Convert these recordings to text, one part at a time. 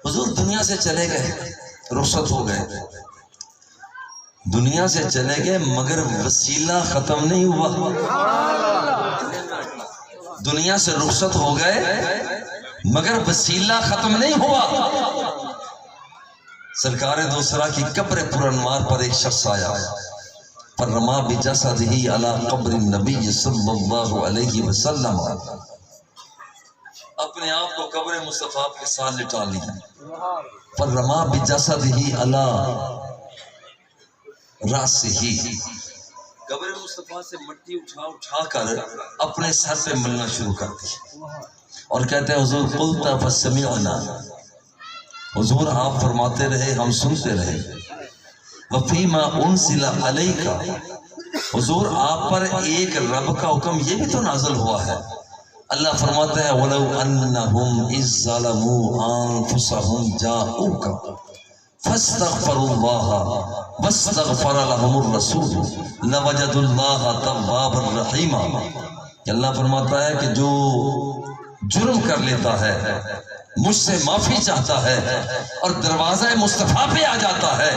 حضور دنیا سے چلے گئے، رخصت ہو گئے، دنیا سے چلے گئے مگر وسیلہ ختم نہیں ہوا۔ دنیا سے رخصت ہو گئے مگر وسیلہ ختم نہیں ہوا۔ سرکار دوسرا کی قبر پرانوار پر ایک شخص آیا، فرما بجسدہ علی قبر النبی صلی اللہ علیہ وسلم، اپنے آپ کو قبر مصطفیٰ کے ساتھ لٹا لیا، فرما بجسدہ علی راسہ، قبر مصطفیٰ سے مٹی اٹھا کر اپنے سر پہ ملنا شروع کر دی اور کہتے ہیں حضور قلت فسمعنا، حضور آپ فرماتے رہے ہم سنتے رہے، وفیما انزل علیک، حضور آپ پر ایک رب کا حکم یہ بھی تو نازل ہوا ہے۔ اللہ فرماتا ہے وَلَوْ أَنَّهُمْ إِذْ ظَلَمُوا أَنفُسَهُمْ جَاءُوكَ فَاسْتَغْفَرُوا اللَّهَ وَاسْتَغْفَرَ لَهُمُ الرَّسُولُ لَوَجَدُوا اللَّهَ تَوَّابًا رَحِيمًا، کہ اللہ فرماتا ہے کہ جو جرم کر لیتا ہے، مجھ سے معافی چاہتا ہے اور دروازہ مصطفیٰ پہ آ جاتا ہے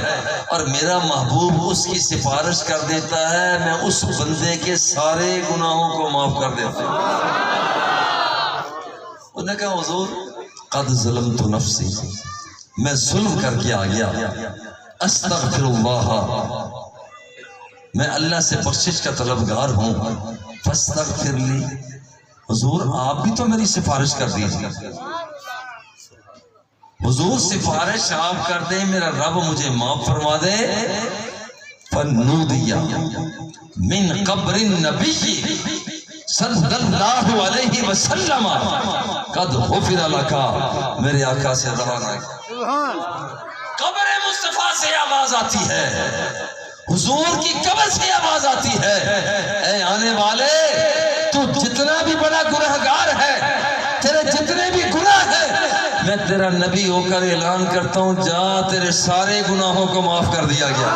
اور میرا محبوب اس کی سفارش کر دیتا ہے، میں اس بندے کے سارے گناہوں کو معاف کر دیتا ہوں۔ انہوں نے کہا حضور قد ظلمت نفسی، میں ظلم کر کے آ گیا، استغفر اللہ، میں اللہ سے بخشش کا طلبگار ہوں، فاستغفر لی، حضور آپ بھی تو میری سفارش کر دیجیے، حضور سفارش آپ کر دیں میرا رب مجھے معاف فرما دے۔ فنودیا من قبر النبی صلی اللہ علیہ وسلم قد غفر لکا، میرے آقا سے رہا نہ، قبر مصطفیٰ سے آواز آتی ہے، حضور کی قبر سے آواز آتی ہے، اے آنے والے تو جتنا بھی بڑا گناہگار ہے، تیرے جتنے بھی گناہ ہیں، میں تیرا نبی ہو کر اعلان کرتا ہوں جا تیرے سارے گناہوں کو معاف کر دیا گیا۔